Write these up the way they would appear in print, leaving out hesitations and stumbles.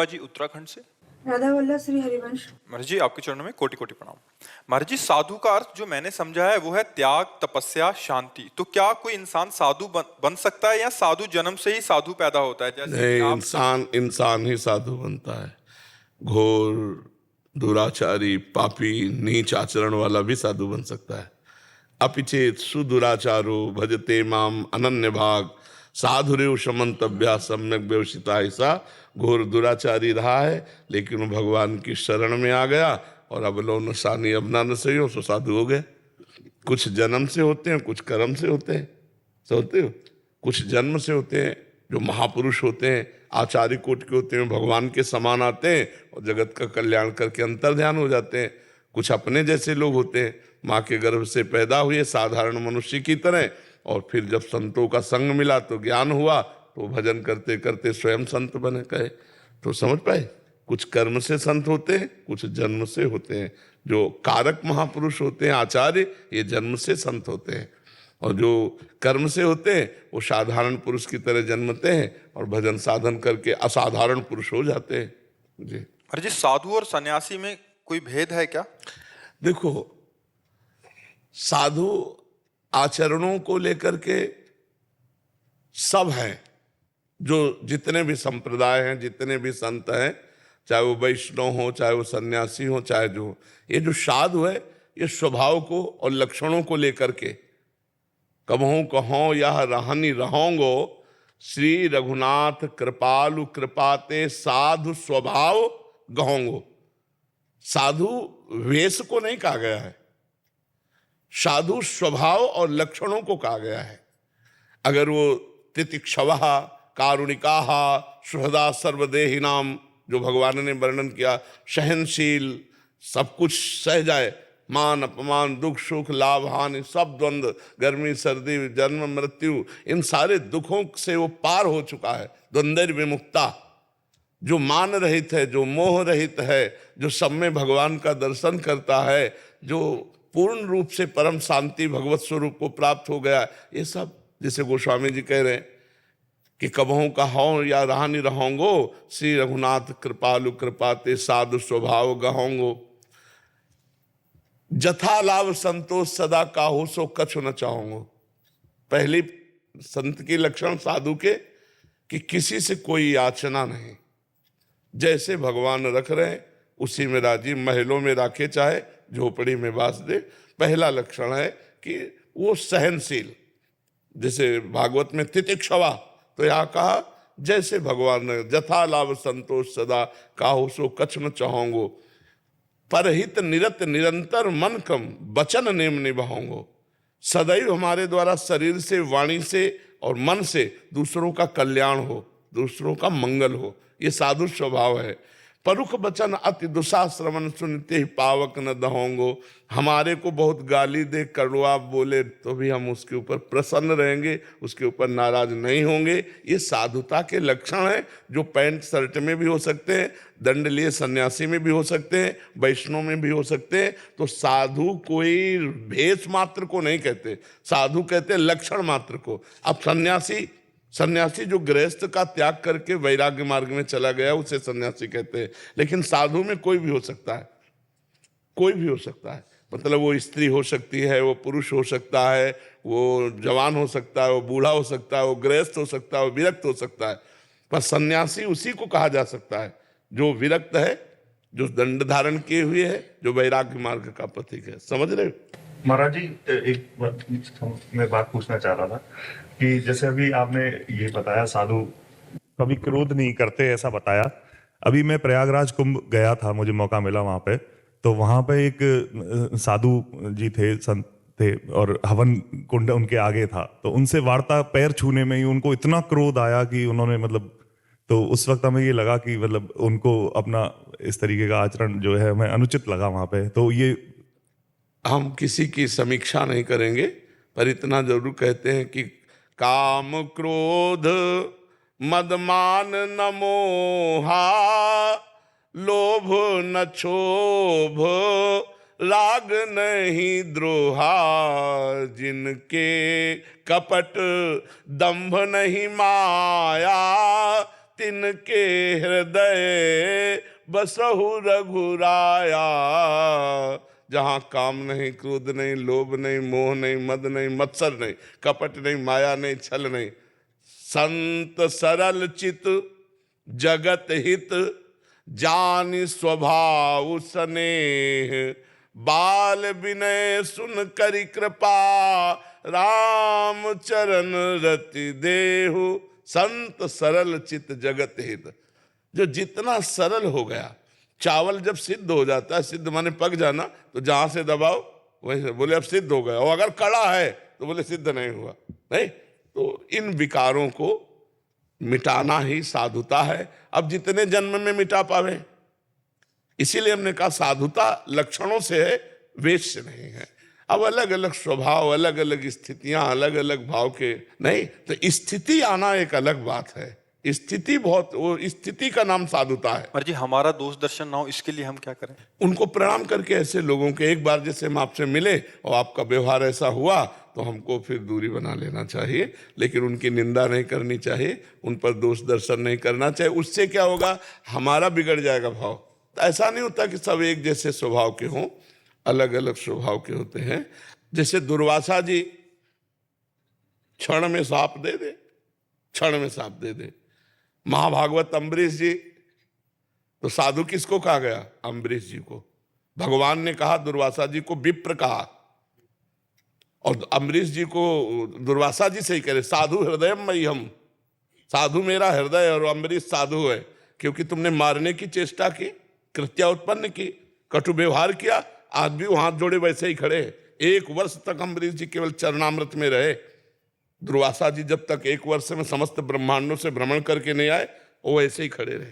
जी उत्तराखंड से। राधा वल्लभ श्री हरिवंश। महाराज जी आपके चरणों में कोटि कोटि प्रणाम। महाराज जी साधु का अर्थ जो मैंने समझा है वो है त्याग, तपस्या, शांति। तो क्या कोई इंसान साधु बन सकता है या साधु जन्म से ही साधु पैदा होता है? जैसे कि नहीं, आप इंसान ही साधु बनता है। घोर दुराचारी, पापी, नीच आचरण वाला भी साधु बन सकता है। अपिचेत सुदुराचारो भजते माम अनन्य भाग साधुरेव शमंतव्या सम्यक व्यवसिता। ऐसा घोर दुराचारी रहा है लेकिन वो भगवान की शरण में आ गया और अब लो नसानी अब ना सही हो सो साधु हो गए। कुछ जन्म से होते हैं, कुछ कर्म से होते हैं। समझते हो? कुछ जन्म से होते हैं जो महापुरुष होते हैं, आचार्य कोटि के होते हैं, भगवान के समान आते हैं और जगत का कल्याण करके अंतर्ध्यान हो जाते हैं। कुछ अपने जैसे लोग होते हैं, माँ के गर्भ से पैदा हुए साधारण मनुष्य की तरह, और फिर जब संतों का संग मिला तो ज्ञान हुआ तो भजन करते करते स्वयं संत बने। कहे तो समझ पाए? कुछ कर्म से संत होते हैं, कुछ जन्म से होते हैं। जो कारक महापुरुष होते हैं आचार्य, ये जन्म से संत होते हैं, और जो कर्म से होते हैं वो साधारण पुरुष की तरह जन्मते हैं और भजन साधन करके असाधारण पुरुष हो जाते हैं। जी महाराज जी साधु और सन्यासी में कोई भेद है क्या? देखो, साधु आचरणों को लेकर के सब हैं, जो जितने भी संप्रदाय हैं, जितने भी संत हैं, चाहे वो वैष्णव हो, चाहे वो सन्यासी हो, चाहे जो ये जो साधु है, ये स्वभाव को और लक्षणों को लेकर के कबहूं कहों यह रहनी रहोंगो श्री रघुनाथ कृपालु कृपाते साधु स्वभाव गहोंगो। साधु वेश को नहीं कहा गया है, साधु स्वभाव और लक्षणों को कहा गया है। अगर वो तितिक्षवः कारुणिकाः सुहृदा सर्वदेहिनाम, जो भगवान ने वर्णन किया, सहनशील, सब कुछ सह जाए, मान अपमान दुख सुख लाभ हानि सब द्वंद्व, गर्मी सर्दी जन्म मृत्यु, इन सारे दुखों से वो पार हो चुका है, द्वंद्व विमुक्ता। जो मान रहित है, जो मोह रहित है, जो सब में भगवान का दर्शन करता है, जो पूर्ण रूप से परम शांति भगवत स्वरूप को प्राप्त हो गया, ये सब जैसे गोस्वामी जी कह रहे हैं कि कबहों का हो या रहानी रहोंगो श्री रघुनाथ कृपालु कृपाते साधु स्वभाव गहोंगो। जथा लाभ संतोष सदा काहू सो कछु न चाहोंगो। पहली संत की लक्षण साधु के कि किसी से कोई याचना नहीं, जैसे भगवान रख रहे हैं उसी में राजी, महलों में राखे चाहे झोपड़ी में बास दे। पहला लक्षण है कि वो सहनशील, जैसे भागवत में तितिक्षवा, तो यहाँ कहा जैसे भगवान ने जथा लाभ संतोष सदा काहू सो कछ न चाहोंगो परहित निरत निरंतर मन कम वचन नेम निभाओंगो। सदैव हमारे द्वारा शरीर से, वाणी से और मन से दूसरों का कल्याण हो, दूसरों का मंगल हो, ये साधु स्वभाव है। परुख वचन अति दुशाश्रवण सुनते ही पावक न दहोंगो। हमारे को बहुत गाली दे, कड़वा बोले तो भी हम उसके ऊपर प्रसन्न रहेंगे, उसके ऊपर नाराज नहीं होंगे। ये साधुता के लक्षण हैं, जो पैंट शर्ट में भी हो सकते हैं, दंड लिए सन्यासी में भी हो सकते हैं, वैष्णव में भी हो सकते हैं। तो साधु कोई भेष मात्र को नहीं कहते, साधु कहते हैं लक्षण मात्र को। अब सन्यासी जो गृहस्थ का त्याग करके वैराग्य मार्ग में चला गया उसे सन्यासी कहते हैं। लेकिन साधु में कोई भी हो सकता है, कोई भी हो सकता है। मतलब वो स्त्री हो सकती है, वो पुरुष हो सकता है, वो जवान हो सकता है, वो बूढ़ा हो सकता है, वो गृहस्थ हो सकता है, वो विरक्त हो सकता है। पर सन्यासी उसी को कहा जा सकता है जो विरक्त है, जो दंड धारण किए हुए है, जो वैराग्य मार्ग का प्रतीक है। समझ रहे हो? महाराज जी मैं बात पूछना चाह रहा था कि जैसे अभी आपने ये बताया साधु कभी क्रोध नहीं करते, ऐसा बताया। अभी मैं प्रयागराज कुंभ गया था, मुझे मौका मिला वहां पे, तो वहां पे एक साधु जी थे, संत थे, और हवन कुंड उनके आगे था। तो उनसे वार्ता पैर छूने में ही उनको इतना क्रोध आया कि उन्होंने मतलब, तो उस वक्त हमें ये लगा कि मतलब उनको अपना इस तरीके का आचरण जो है हमें अनुचित लगा वहां पे। तो ये हम किसी की समीक्षा नहीं करेंगे, पर इतना जरूर कहते हैं कि काम क्रोध मदमान न मोहा लोभ न क्षोभ राग नहीं द्रोहा। जिनके कपट दंभ नहीं माया तिनके हृदय बसहु रघुराया। जहां काम नहीं, क्रोध नहीं, लोभ नहीं, मोह नहीं, मद नहीं, मत्सर नहीं, कपट नहीं, माया नहीं, छल नहीं, संत सरल चित जगत हित जानि स्वभाव स्नेह। बाल विनय सुन करि कृपा राम चरण रति देहु। संत सरल चित जगत हित, जो जितना सरल हो गया। चावल जब सिद्ध हो जाता है, सिद्ध माने पक जाना, तो जहां से दबाओ वहीं से बोले अब सिद्ध हो गया, और अगर कड़ा है तो बोले सिद्ध नहीं हुआ। नहीं, तो इन विकारों को मिटाना ही साधुता है। अब जितने जन्म में मिटा पावे, इसीलिए हमने कहा साधुता लक्षणों से है, वेश से नहीं है। अब अलग अलग स्वभाव, अलग अलग स्थितियां, अलग अलग भाव के नहीं, तो स्थिति आना एक अलग बात है। स्थिति बहुत, वो स्थिति का नाम साधुता है। महाराज जी, हमारा दोष दर्शन ना हो इसके लिए हम क्या करें? उनको प्रणाम करके, ऐसे लोगों के एक बार जैसे हम आपसे मिले और आपका व्यवहार ऐसा हुआ तो हमको फिर दूरी बना लेना चाहिए, लेकिन उनकी निंदा नहीं करनी चाहिए, उन पर दोष दर्शन नहीं करना चाहिए। उससे क्या होगा, हमारा बिगड़ जाएगा भाव। तो ऐसा नहीं होता कि सब एक जैसे स्वभाव के हों, अलग अलग स्वभाव के होते हैं। जैसे दुर्वासा जी क्षण में साप दे दे, क्षण में साप दे दे। महाभागवत अम्बरीश जी, तो साधु किसको कहा गया? अम्बरीश जी को। भगवान ने कहा दुर्वासा जी को विप्र कहा, और अम्बरीश जी को दुर्वासा जी से ही कह रहे साधु हृदय मई हम, साधु मेरा हृदय, और अम्बरीश साधु है क्योंकि तुमने मारने की चेष्टा की, कृत्या उत्पन्न की, कटु व्यवहार किया, आज भी वो हाथ जोड़े वैसे ही खड़े हैं। 1 वर्ष तक अम्बरीश जी केवल चरणामृत में रहे। दुर्वासा जी जब तक 1 वर्ष में समस्त ब्रह्मांडों से भ्रमण करके नहीं आए, वो ऐसे ही खड़े रहे।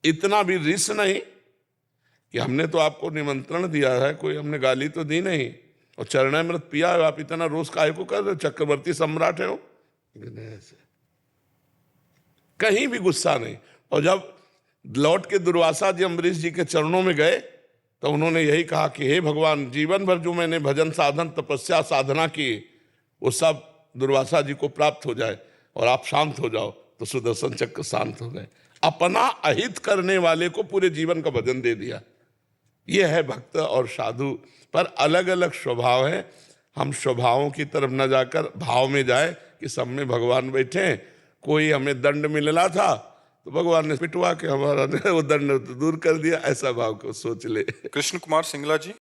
इतना भी रिस नहीं कि हमने तो आपको निमंत्रण दिया है, कोई हमने गाली तो दी नहीं, और चरणामृत पिया है, आप इतना रोज काहे को कर रहे हो? चक्रवर्ती सम्राट है वो। कहीं भी गुस्सा नहीं। और जब लौट के दुर्वासा जी अम्बरीश जी के चरणों में गए तो उन्होंने यही कहा कि हे भगवान, जीवन भर जो मैंने भजन साधन तपस्या साधना की, वो सब दुर्वासा जी को प्राप्त हो जाए और आप शांत हो जाओ। तो सुदर्शन चक्र शांत हो गए। अपना अहित करने वाले को पूरे जीवन का भजन दे दिया। ये है भक्त और साधु, पर अलग अलग स्वभाव है। हम स्वभावों की तरफ न जाकर भाव में जाए कि सब में भगवान बैठे हैं। कोई हमें दंड मिलना था तो भगवान ने पिटवा के हमारा वो दंड दूर कर दिया, ऐसा भाव को सोच ले। कृष्ण कुमार सिंगला जी।